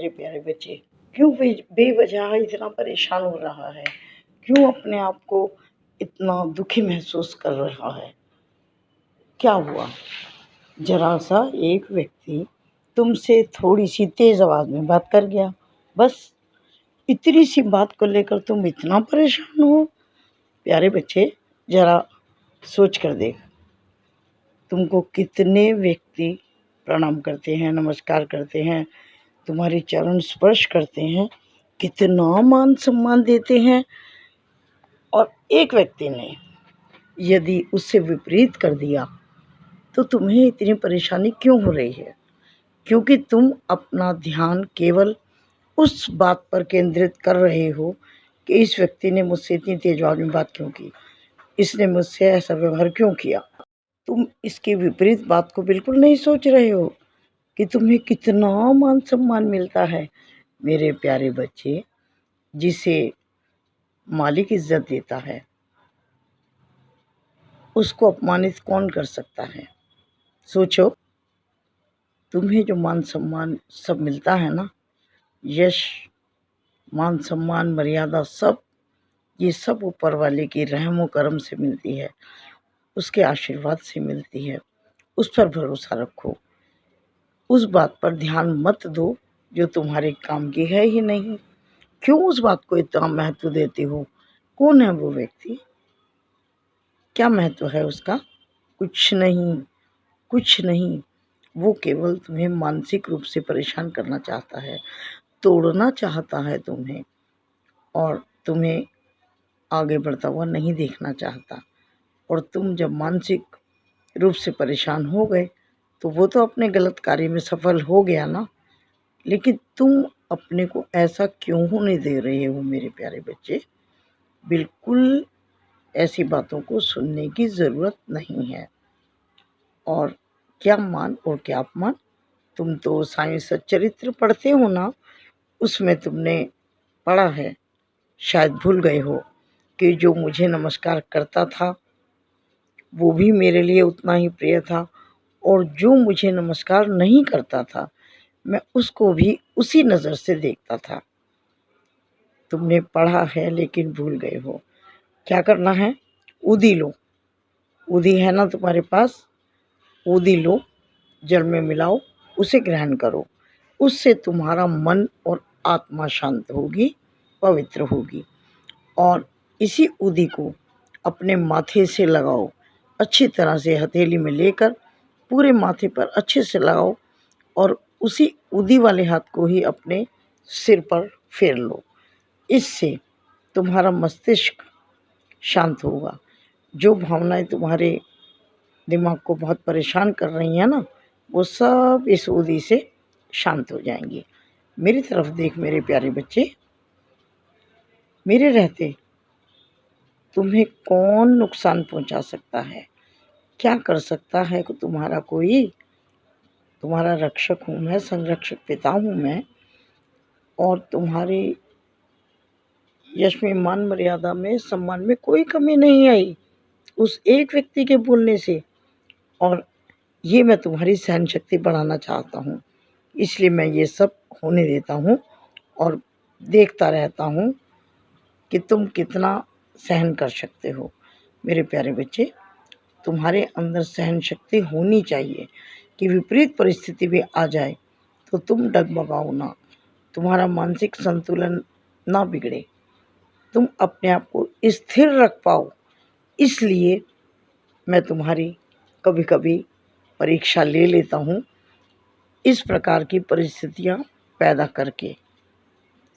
मेरे प्यारे बच्चे, क्यों बेवजह इतना परेशान हो रहा है? क्यों अपने आप को इतना दुखी महसूस कर रहा है? क्या हुआ? जरा सा एक व्यक्ति तुमसे थोड़ी सी तेज आवाज में बात कर गया, बस इतनी सी बात को लेकर तुम इतना परेशान हो? प्यारे बच्चे, जरा सोच कर देख, तुमको कितने व्यक्ति प्रणाम करते हैं, नमस्कार करते हैं, तुम्हारे चरण स्पर्श करते हैं, कितना मान सम्मान देते हैं, और एक व्यक्ति ने यदि उससे विपरीत कर दिया तो तुम्हें इतनी परेशानी क्यों हो रही है? क्योंकि तुम अपना ध्यान केवल उस बात पर केंद्रित कर रहे हो कि इस व्यक्ति ने मुझसे इतनी तेज आवाज में बात क्यों की, इसने मुझसे ऐसा व्यवहार क्यों किया। तुम इसके विपरीत बात को बिल्कुल नहीं सोच रहे हो कि तुम्हें कितना मान सम्मान मिलता है। मेरे प्यारे बच्चे, जिसे मालिक इज्जत देता है उसको अपमानित कौन कर सकता है? सोचो, तुम्हें जो मान सम्मान सब मिलता है ना, यश, मान सम्मान, मर्यादा, सब ये सब ऊपर वाले की रहमो करम से मिलती है, उसके आशीर्वाद से मिलती है। उस पर भरोसा रखो, उस बात पर ध्यान मत दो जो तुम्हारे काम की है ही नहीं। क्यों उस बात को इतना महत्व देते हो? कौन है वो व्यक्ति? क्या महत्व है उसका? कुछ नहीं, कुछ नहीं। वो केवल तुम्हें मानसिक रूप से परेशान करना चाहता है, तोड़ना चाहता है तुम्हें, और तुम्हें आगे बढ़ता हुआ नहीं देखना चाहता। और तुम जब मानसिक रूप से परेशान हो गए तो वो तो अपने गलत कार्य में सफल हो गया ना, लेकिन तुम अपने को ऐसा क्यों होने दे रहे हो मेरे प्यारे बच्चे? बिल्कुल ऐसी बातों को सुनने की ज़रूरत नहीं है। और क्या मान और क्या अपमान, तुम तो साईं सच्चरित्र पढ़ते हो ना, उसमें तुमने पढ़ा है, शायद भूल गए हो, कि जो मुझे नमस्कार करता था वो भी मेरे लिए उतना ही प्रिय था, और जो मुझे नमस्कार नहीं करता था मैं उसको भी उसी नज़र से देखता था। तुमने पढ़ा है लेकिन भूल गए हो। क्या करना है? उदी लो, उदी है ना तुम्हारे पास, उदी लो, जल में मिलाओ, उसे ग्रहण करो। उससे तुम्हारा मन और आत्मा शांत होगी, पवित्र होगी। और इसी उदी को अपने माथे से लगाओ, अच्छी तरह से हथेली में लेकर पूरे माथे पर अच्छे से लगाओ, और उसी उदी वाले हाथ को ही अपने सिर पर फेर लो। इससे तुम्हारा मस्तिष्क शांत होगा। जो भावनाएं तुम्हारे दिमाग को बहुत परेशान कर रही हैं ना, वो सब इस उदी से शांत हो जाएंगी। मेरी तरफ देख मेरे प्यारे बच्चे, मेरे रहते तुम्हें कौन नुकसान पहुंचा सकता है? क्या कर सकता है कि तुम्हारा कोई? तुम्हारा रक्षक हूँ मैं, संरक्षक पिता हूँ मैं, और तुम्हारे यश में, मान मर्यादा में, सम्मान में कोई कमी नहीं आई उस एक व्यक्ति के बोलने से। और ये मैं तुम्हारी सहन शक्ति बढ़ाना चाहता हूँ, इसलिए मैं ये सब होने देता हूँ और देखता रहता हूँ कि तुम कितना सहन कर सकते हो। मेरे प्यारे बच्चे, तुम्हारे अंदर सहन शक्ति होनी चाहिए कि विपरीत परिस्थिति भी आ जाए तो तुम डगमगाओ ना, तुम्हारा मानसिक संतुलन ना बिगड़े, तुम अपने आप को स्थिर रख पाओ। इसलिए मैं तुम्हारी कभी कभी परीक्षा ले लेता हूँ, इस प्रकार की परिस्थितियाँ पैदा करके,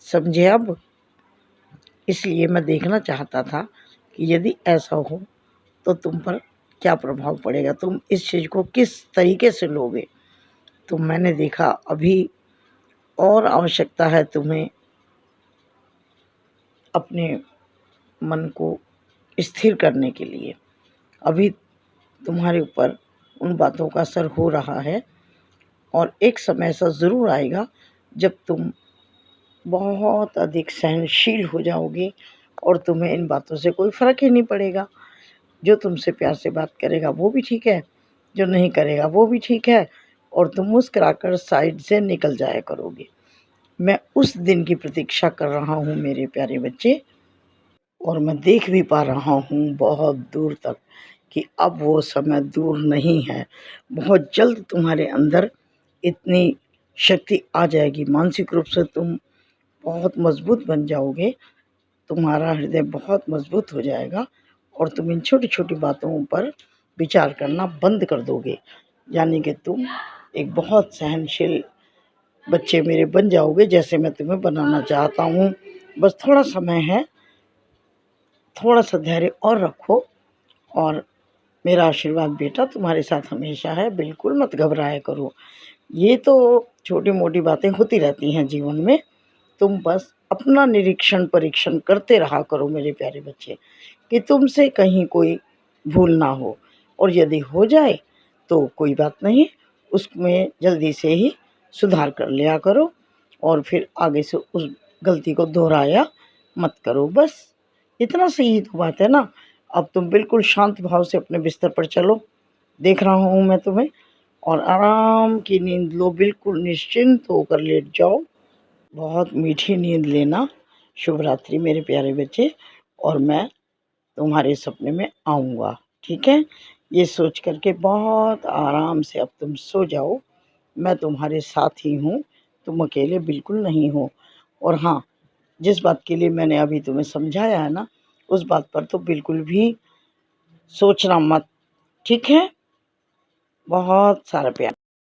समझे अब? इसलिए मैं देखना चाहता था कि यदि ऐसा हो तो तुम पर क्या प्रभाव पड़ेगा, तुम इस चीज़ को किस तरीके से लोगे। तो मैंने देखा अभी और आवश्यकता है तुम्हें अपने मन को स्थिर करने के लिए। अभी तुम्हारे ऊपर उन बातों का असर हो रहा है, और एक समय ऐसा ज़रूर आएगा जब तुम बहुत अधिक सहनशील हो जाओगे और तुम्हें इन बातों से कोई फ़र्क ही नहीं पड़ेगा। जो तुमसे प्यार से बात करेगा वो भी ठीक है, जो नहीं करेगा वो भी ठीक है, और तुम मुस्कुराकर साइड से निकल जाया करोगे। मैं उस दिन की प्रतीक्षा कर रहा हूँ मेरे प्यारे बच्चे, और मैं देख भी पा रहा हूँ बहुत दूर तक कि अब वो समय दूर नहीं है। बहुत जल्द तुम्हारे अंदर इतनी शक्ति आ जाएगी, मानसिक रूप से तुम बहुत मजबूत बन जाओगे, तुम्हारा हृदय बहुत मजबूत हो जाएगा और तुम इन छोटी-छोटी बातों पर विचार करना बंद कर दोगे। यानी कि तुम एक बहुत सहनशील बच्चे मेरे बन जाओगे, जैसे मैं तुम्हें बनाना चाहता हूँ। बस थोड़ा समय है, थोड़ा सा धैर्य और रखो, और मेरा आशीर्वाद बेटा तुम्हारे साथ हमेशा है। बिल्कुल मत घबराया करो। ये तो छोटी-मोटी बातें होती रहती हैं जीवन में। तुम बस अपना निरीक्षण परीक्षण करते रहा करो मेरे प्यारे बच्चे, कि तुमसे कहीं कोई भूल ना हो, और यदि हो जाए तो कोई बात नहीं, उसमें जल्दी से ही सुधार कर लिया करो, और फिर आगे से उस गलती को दोहराया मत करो। बस इतना सी ही तो बात है ना। अब तुम बिल्कुल शांत भाव से अपने बिस्तर पर चलो, देख रहा हूँ मैं तुम्हें, और आराम की नींद लो, बिल्कुल निश्चिंत होकर लेट जाओ। बहुत मीठी नींद लेना। शुभ रात्रि मेरे प्यारे बच्चे, और मैं तुम्हारे सपने में आऊँगा, ठीक है? ये सोच कर के बहुत आराम से अब तुम सो जाओ। मैं तुम्हारे साथ ही हूँ, तुम अकेले बिल्कुल नहीं हो। और हाँ, जिस बात के लिए मैंने अभी तुम्हें समझाया है ना, उस बात पर तो बिल्कुल भी सोचना मत, ठीक है? बहुत सारा प्यार।